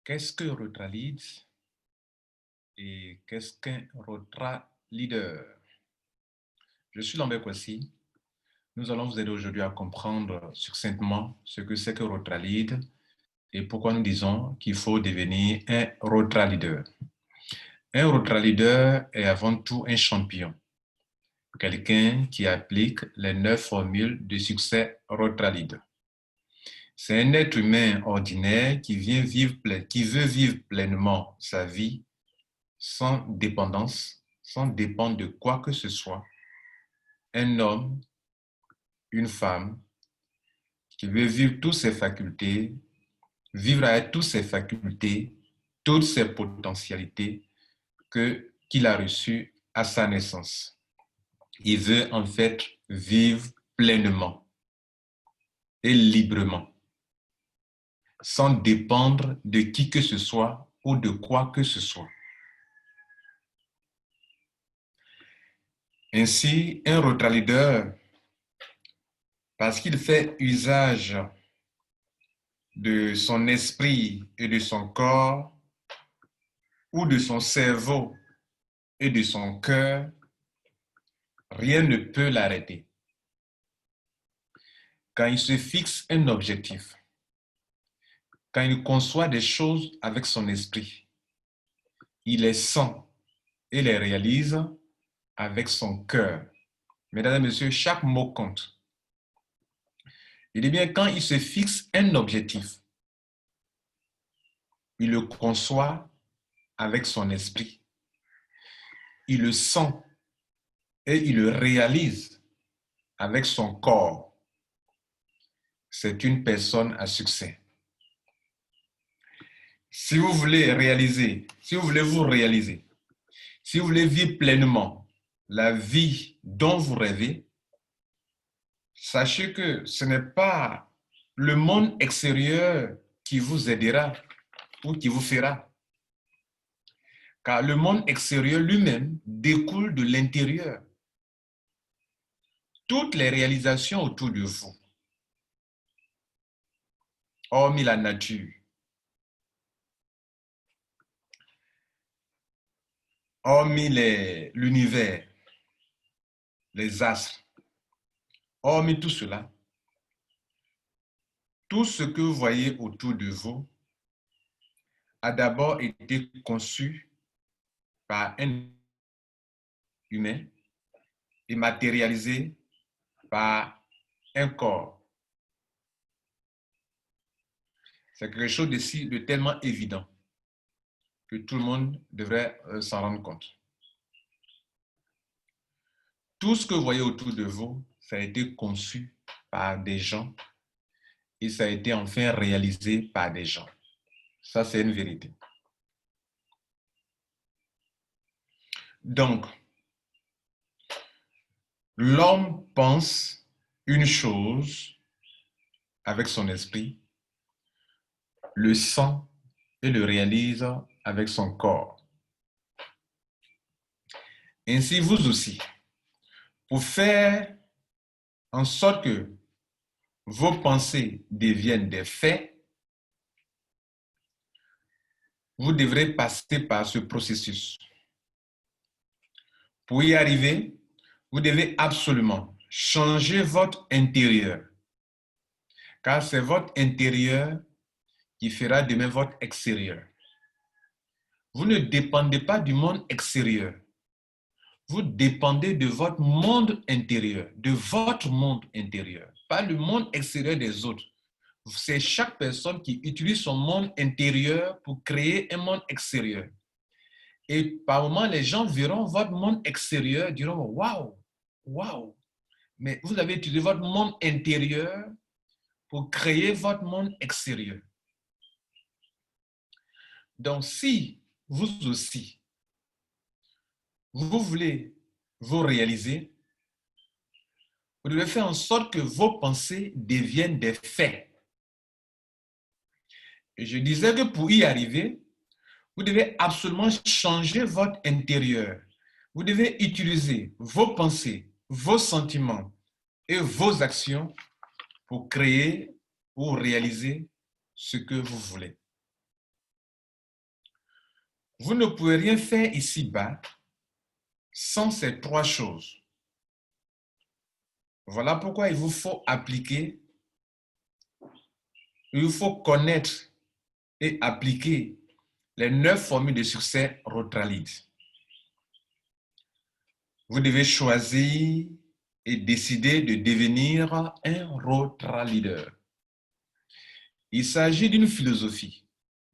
Qu'est-ce que Rotralid et qu'est-ce qu'un Rotraleader? Je suis Lambert Kwasi. Nous allons vous aider aujourd'hui à comprendre succinctement ce que c'est que Rotralid et pourquoi nous disons qu'il faut devenir un Rotraleader. Un Rotraleader est avant tout un champion, quelqu'un qui applique les 9 formules de succès Rotralid. C'est un être humain ordinaire qui veut vivre pleinement sa vie sans dépendance, sans dépendre de quoi que ce soit. Un homme, une femme, qui veut vivre toutes ses facultés, vivre avec toutes ses facultés, toutes ses potentialités qu'il a reçues à sa naissance. Il veut en fait vivre pleinement et librement, sans dépendre de qui que ce soit ou de quoi que ce soit. Ainsi, un Rotraleader, parce qu'il fait usage de son esprit et de son corps, ou de son cerveau et de son cœur, rien ne peut l'arrêter. Quand il se fixe un objectif, quand il conçoit des choses avec son esprit, il les sent et les réalise avec son cœur. Mesdames et messieurs, chaque mot compte. Il dit bien, quand il se fixe un objectif, il le conçoit avec son esprit, il le sent et il le réalise avec son corps. C'est une personne à succès. Si vous voulez réaliser, si vous voulez vous réaliser, si vous voulez vivre pleinement la vie dont vous rêvez, sachez que ce n'est pas le monde extérieur qui vous aidera ou qui vous fera. Car le monde extérieur lui-même découle de l'intérieur. Toutes les réalisations autour de vous, hormis la nature, hormis l'univers, les astres, hormis tout cela, tout ce que vous voyez autour de vous a d'abord été conçu par un humain et matérialisé par un corps. C'est quelque chose de tellement évident que tout le monde devrait s'en rendre compte. Tout ce que vous voyez autour de vous, ça a été conçu par des gens et ça a été enfin réalisé par des gens. Ça, c'est une vérité. Donc, l'homme pense une chose avec son esprit, le sent et le réalise avec son corps. Ainsi, vous aussi, pour faire en sorte que vos pensées deviennent des faits, vous devrez passer par ce processus. Pour y arriver, vous devez absolument changer votre intérieur, car c'est votre intérieur qui fera demain votre extérieur. Vous ne dépendez pas du monde extérieur. Vous dépendez de votre monde intérieur, de votre monde intérieur, pas le monde extérieur des autres. C'est chaque personne qui utilise son monde intérieur pour créer un monde extérieur. Et par moments, les gens verront votre monde extérieur et diront « Waouh, waouh !» Mais vous avez utilisé votre monde intérieur pour créer votre monde extérieur. Donc, si vous aussi, vous voulez vous réaliser, vous devez faire en sorte que vos pensées deviennent des faits. Et je disais que pour y arriver, vous devez absolument changer votre intérieur. Vous devez utiliser vos pensées, vos sentiments et vos actions pour créer ou réaliser ce que vous voulez. Vous ne pouvez rien faire ici-bas sans ces trois choses. Voilà pourquoi il vous faut appliquer, il vous faut connaître et appliquer les 9 formules de succès Rotralide. Vous devez choisir et décider de devenir un Rotraleader. Il s'agit d'une philosophie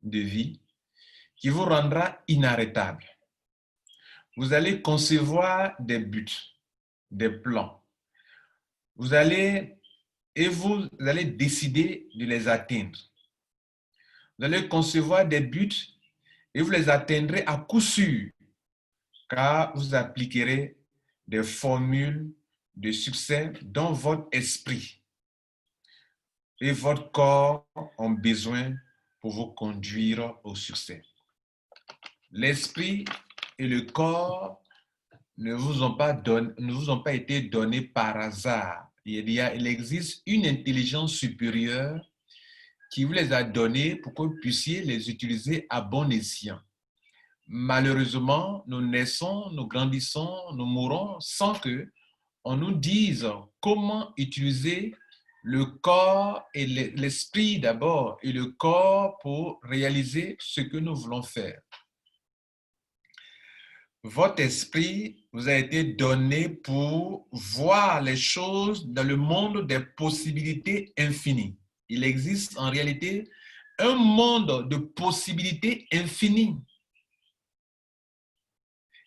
de vie qui vous rendra inarrêtable. Vous allez concevoir des buts, des plans. Vous allez décider de les atteindre. Vous allez concevoir des buts et vous les atteindrez à coup sûr, car vous appliquerez des formules de succès dont votre esprit et votre corps ont besoin pour vous conduire au succès. L'esprit et le corps ne vous ont pas été donnés par hasard. Il existe une intelligence supérieure qui vous les a donnés pour que vous puissiez les utiliser à bon escient. Malheureusement, nous naissons, nous grandissons, nous mourons sans que on nous dise comment utiliser le corps et l'esprit d'abord et le corps pour réaliser ce que nous voulons faire. Votre esprit vous a été donné pour voir les choses dans le monde des possibilités infinies. Il existe en réalité un monde de possibilités infinies.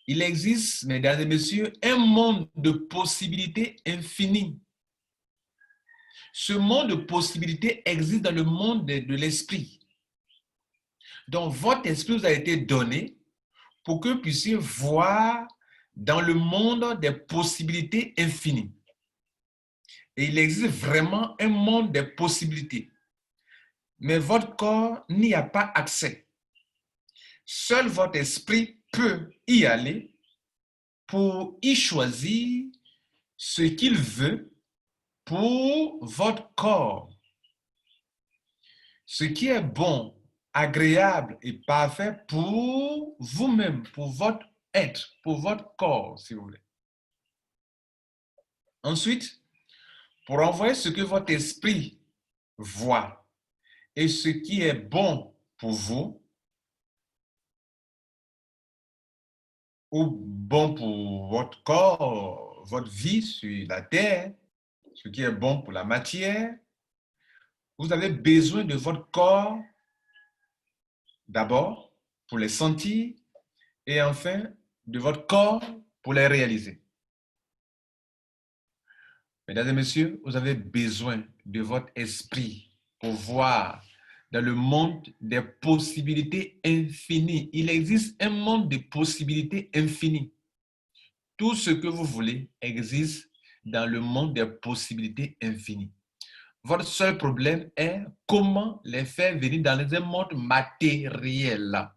Il existe, mesdames et messieurs, un monde de possibilités infinies. Ce monde de possibilités existe dans le monde de l'esprit. Donc, votre esprit vous a été donné pour que vous puissiez voir dans le monde des possibilités infinies. Et il existe vraiment un monde des possibilités. Mais votre corps n'y a pas accès. Seul votre esprit peut y aller pour y choisir ce qu'il veut pour votre corps. Ce qui est bon, agréable et parfait pour vous-même, pour votre être, pour votre corps, si vous voulez. Ensuite, pour envoyer ce que votre esprit voit et ce qui est bon pour vous, ou bon pour votre corps, votre vie sur la terre, ce qui est bon pour la matière, vous avez besoin de votre corps d'abord pour les sentir et enfin de votre corps pour les réaliser. Mesdames et messieurs, vous avez besoin de votre esprit pour voir dans le monde des possibilités infinies. Il existe un monde de possibilités infinies. Tout ce que vous voulez existe dans le monde des possibilités infinies. Votre seul problème est comment les faire venir dans un monde matériel.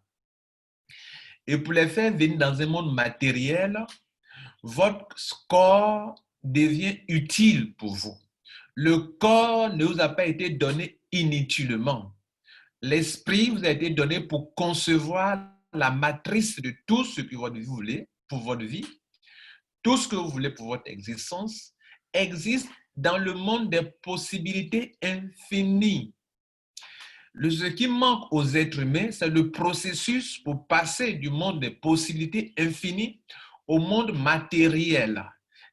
Et pour les faire venir dans un monde matériel, votre corps devient utile pour vous. Le corps ne vous a pas été donné inutilement. L'esprit vous a été donné pour concevoir la matrice de tout ce que vous voulez pour votre vie. Tout ce que vous voulez pour votre existence existe dans le monde des possibilités infinies. Ce qui manque aux êtres humains, c'est le processus pour passer du monde des possibilités infinies au monde matériel.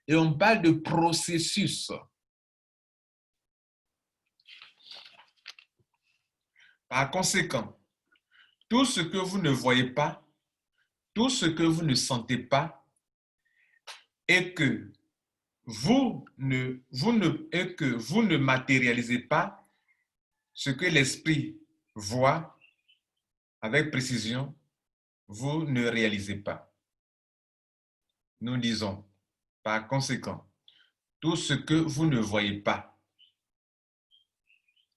Et on parle de processus. Par conséquent, tout ce que vous ne voyez pas, tout ce que vous ne sentez pas, et que vous ne matérialisez pas, ce que l'esprit voit avec précision, vous ne réalisez pas. Nous disons, par conséquent, tout ce que vous ne voyez pas,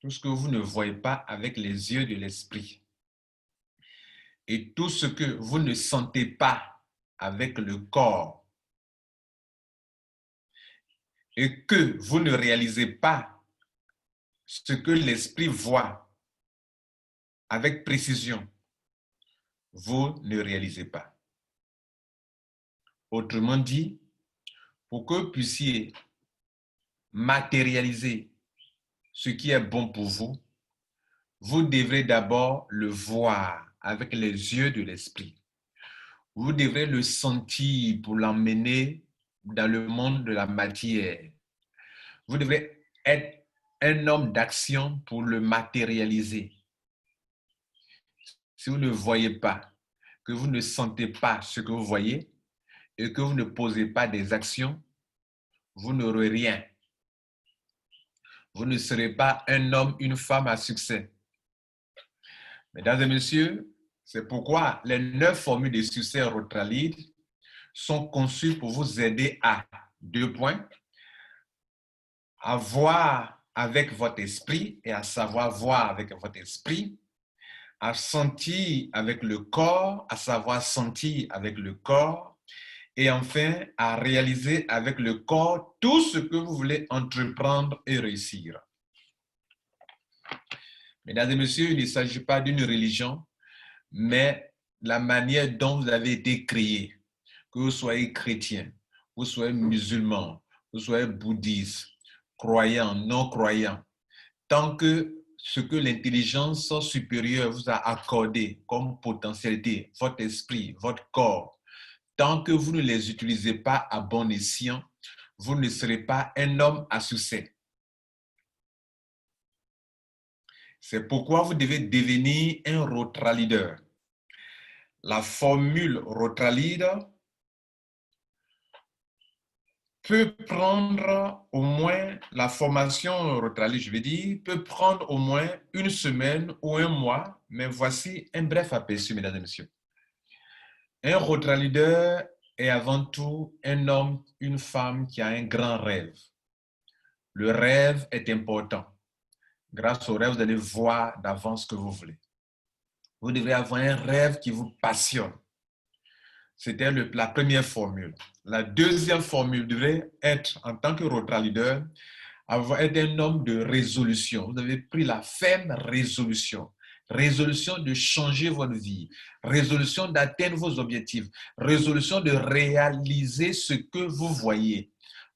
tout ce que vous ne voyez pas avec les yeux de l'esprit, et tout ce que vous ne sentez pas avec le corps, et que vous ne réalisez pas ce que l'esprit voit avec précision, vous ne réalisez pas. Autrement dit, pour que vous puissiez matérialiser ce qui est bon pour vous, vous devrez d'abord le voir avec les yeux de l'esprit. Vous devrez le sentir pour l'emmener dans le monde de la matière. Vous devrez être un homme d'action pour le matérialiser. Si vous ne voyez pas, que vous ne sentez pas ce que vous voyez et que vous ne posez pas des actions, vous n'aurez rien. Vous ne serez pas un homme, une femme à succès. Mesdames et messieurs, c'est pourquoi les 9 formules de succès Rotralide sont conçues pour vous aider à 2 points, à voir avec votre esprit et à savoir voir avec votre esprit, à sentir avec le corps, à savoir sentir avec le corps, et enfin à réaliser avec le corps tout ce que vous voulez entreprendre et réussir. Mesdames et messieurs, il ne s'agit pas d'une religion, mais la manière dont vous avez été créé, que vous soyez chrétien, vous soyez musulman, vous soyez bouddhiste, croyant, non croyant, tant que ce que l'intelligence supérieure vous a accordé comme potentialité, votre esprit, votre corps, tant que vous ne les utilisez pas à bon escient, vous ne serez pas un homme à succès. C'est pourquoi vous devez devenir un Rotraleader. La formule Rotraleader peut prendre au moins, la formation Rotraleader, je veux dire, peut prendre au moins une semaine ou un mois, mais voici un bref aperçu, mesdames et messieurs. Un Rotraleader est avant tout un homme, une femme qui a un grand rêve. Le rêve est important. Grâce au rêve, vous allez voir d'avance ce que vous voulez. Vous devrez avoir un rêve qui vous passionne. C'était la première formule. La deuxième formule devrait être, en tant que Rotraleader, être un homme de résolution. Vous avez pris la ferme résolution. Résolution de changer votre vie. Résolution d'atteindre vos objectifs. Résolution de réaliser ce que vous voyez.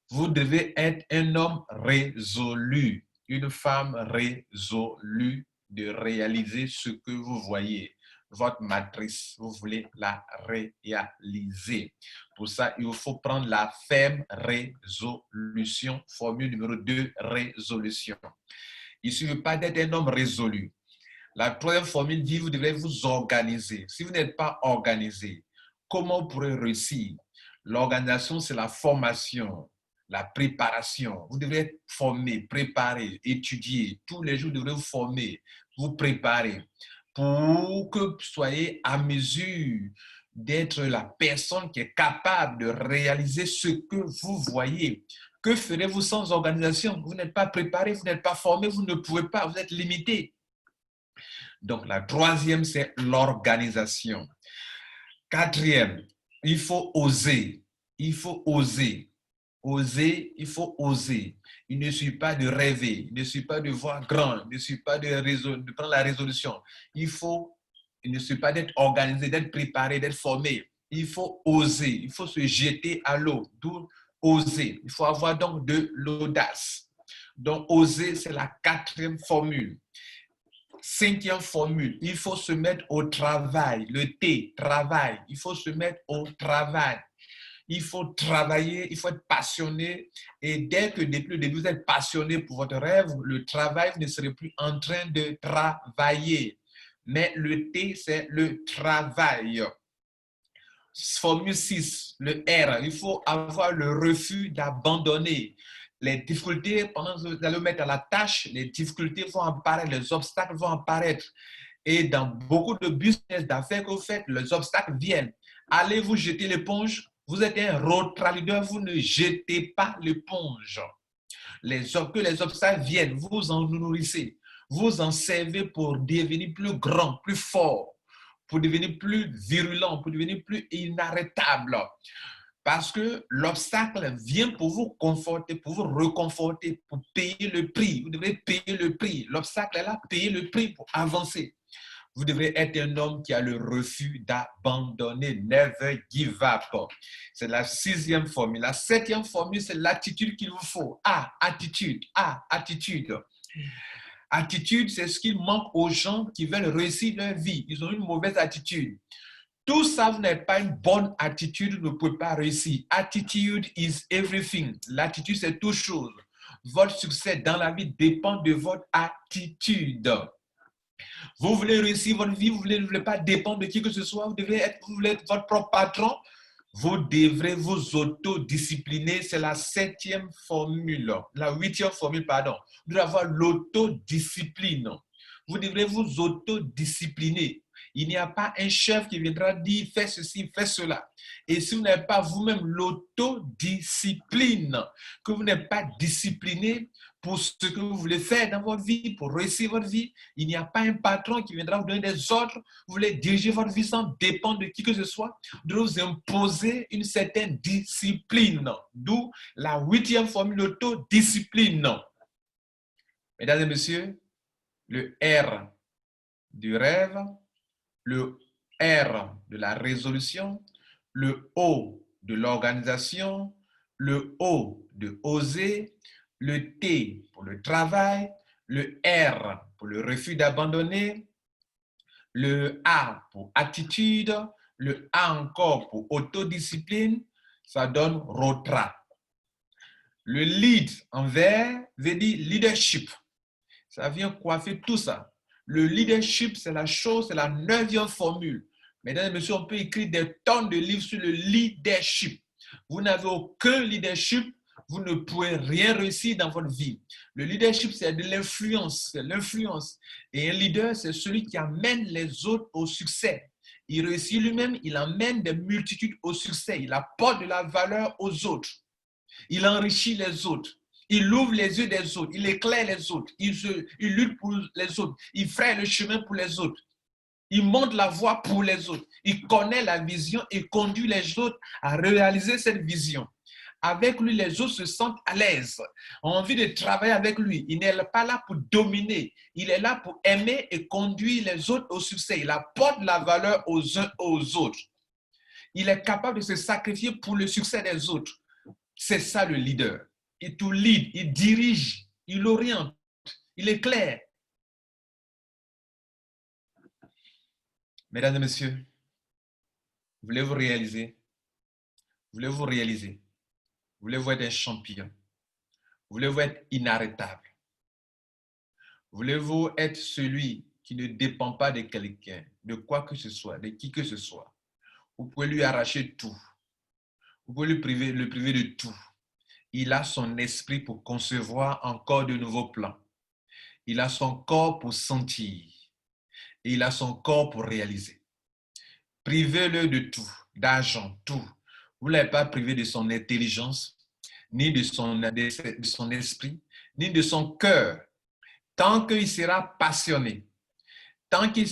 Vous devez être un homme résolu, une femme résolue de réaliser ce que vous voyez. Votre matrice, vous voulez la réaliser. Pour ça, il vous faut prendre la ferme résolution. Formule numéro 2, résolution. Il ne suffit pas d'être un homme résolu. La troisième formule dit, vous devez vous organiser. Si vous n'êtes pas organisé, comment vous pourrez réussir? L'organisation, c'est la formation, la préparation. Vous devez être formé, préparé, étudier. Tous les jours, vous devrez vous former, vous préparer pour que vous soyez à mesure d'être la personne qui est capable de réaliser ce que vous voyez. Que ferez-vous sans organisation? Vous n'êtes pas préparé, vous n'êtes pas formé, vous ne pouvez pas, vous êtes limité. Donc, la troisième, c'est l'organisation. Quatrième, il faut oser. Il faut oser. Oser, il faut oser. Il ne suffit pas de rêver, il ne suffit pas de voir grand, il ne suffit pas de prendre la résolution. Il ne suffit pas d'être organisé, d'être préparé, d'être formé. Il faut oser, il faut se jeter à l'eau, d'où oser. Il faut avoir donc de l'audace. Donc, oser, c'est la quatrième formule. Cinquième formule, il faut se mettre au travail. Le T, travail. Il faut se mettre au travail. Il faut travailler, il faut être passionné. Et dès que depuis le début, vous êtes passionné pour votre rêve, le travail, vous ne serez plus en train de travailler. Mais le T, c'est le travail. Formule 6, le R, il faut avoir le refus d'abandonner. Les difficultés, pendant que vous allez vous mettre à la tâche, les difficultés vont apparaître, les obstacles vont apparaître. Et dans beaucoup de business d'affaires que vous faites, les obstacles viennent. Allez vous jeter l'éponge. Vous êtes un Rotraleader, vous ne jetez pas l'éponge. Que les obstacles viennent, vous en nourrissez. Vous en servez pour devenir plus grand, plus fort, pour devenir plus virulent, pour devenir plus inarrêtable. Parce que l'obstacle vient pour vous conforter, pour vous reconforter, pour payer le prix. Vous devez payer le prix. L'obstacle est là, payer le prix pour avancer. Vous devrez être un homme qui a le refus d'abandonner. Never give up. C'est la 6e formule. La 7e formule, c'est l'attitude qu'il vous faut. Attitude. Attitude. Attitude, c'est ce qui manque aux gens qui veulent réussir leur vie. Ils ont une mauvaise attitude. Tout ça, vous n'avez pas une bonne attitude, vous ne pouvez pas réussir. Attitude is everything. L'attitude, c'est toute chose. Votre succès dans la vie dépend de votre attitude. Vous voulez réussir votre vie, vous ne voulez pas dépendre de qui que ce soit, vous voulez être votre propre patron. Vous devrez vous autodiscipliner. C'est la 7e formule, la 8e formule, pardon. Vous devez avoir l'autodiscipline. Vous devrez vous autodiscipliner. Il n'y a pas un chef qui viendra dire fais ceci, fais cela. Et si vous n'avez pas vous-même l'autodiscipline, que vous n'êtes pas discipliné pour ce que vous voulez faire dans votre vie, pour réussir votre vie, il n'y a pas un patron qui viendra vous donner des ordres. Vous voulez diriger votre vie sans dépendre de qui que ce soit, de vous imposer une certaine discipline. D'où la 8e formule, l'autodiscipline. Mesdames et messieurs, le R du rêve, le R de la résolution, le O de l'organisation, le O de oser, le T pour le travail, le R pour le refus d'abandonner, le A pour attitude, le A encore pour autodiscipline, ça donne ROTRA. Le lead en vert veut dire leadership. Ça vient coiffer tout ça. Le leadership, c'est la chose, c'est la 9e formule. Mesdames et messieurs, on peut écrire des tonnes de livres sur le leadership. Vous n'avez aucun leadership, vous ne pouvez rien réussir dans votre vie. Le leadership, c'est de l'influence, c'est l'influence. Et un leader, c'est celui qui amène les autres au succès. Il réussit lui-même, il amène des multitudes au succès. Il apporte de la valeur aux autres. Il enrichit les autres. Il ouvre les yeux des autres. Il éclaire les autres. Il lutte pour les autres. Il fraye le chemin pour les autres. Il montre la voie pour les autres. Il connaît la vision et conduit les autres à réaliser cette vision. Avec lui, les autres se sentent à l'aise, ont envie de travailler avec lui. Il n'est pas là pour dominer. Il est là pour aimer et conduire les autres au succès. Il apporte la valeur aux uns aux autres. Il est capable de se sacrifier pour le succès des autres. C'est ça le leader. Il tout lead, il dirige, il oriente, il éclaire. Mesdames et messieurs, voulez-vous réaliser? Voulez-vous réaliser? Voulez-vous être un champion? Voulez-vous être inarrêtable? Voulez-vous être celui qui ne dépend pas de quelqu'un, de quoi que ce soit, de qui que ce soit? Vous pouvez lui arracher tout. Vous pouvez le priver de tout. Il a son esprit pour concevoir encore de nouveaux plans. Il a son corps pour sentir. Et il a son corps pour réaliser. Privez-le de tout, d'argent, tout. Vous ne l'avez pas privé de son intelligence, ni de son esprit, ni de son cœur. Tant qu'il sera passionné, tant qu'il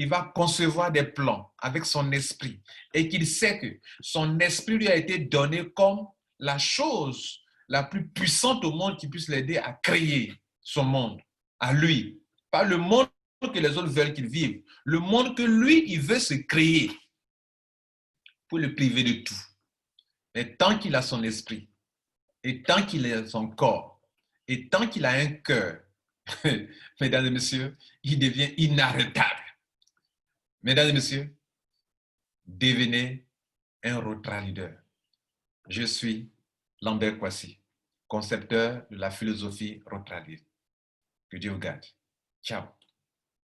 va concevoir des plans avec son esprit et qu'il sait que son esprit lui a été donné comme la chose la plus puissante au monde qui puisse l'aider à créer son monde, à lui. Pas le monde que les autres veulent qu'il vive, le monde que lui, il veut se créer pour le priver de tout. Mais tant qu'il a son esprit, et tant qu'il a son corps, et tant qu'il a un cœur, mesdames et messieurs, il devient inarrêtable. Mesdames et messieurs, devenez un ROTRA leader. Je suis Lambert Kouassi, concepteur de la philosophie ROTRA leader. Que Dieu vous garde. Ciao.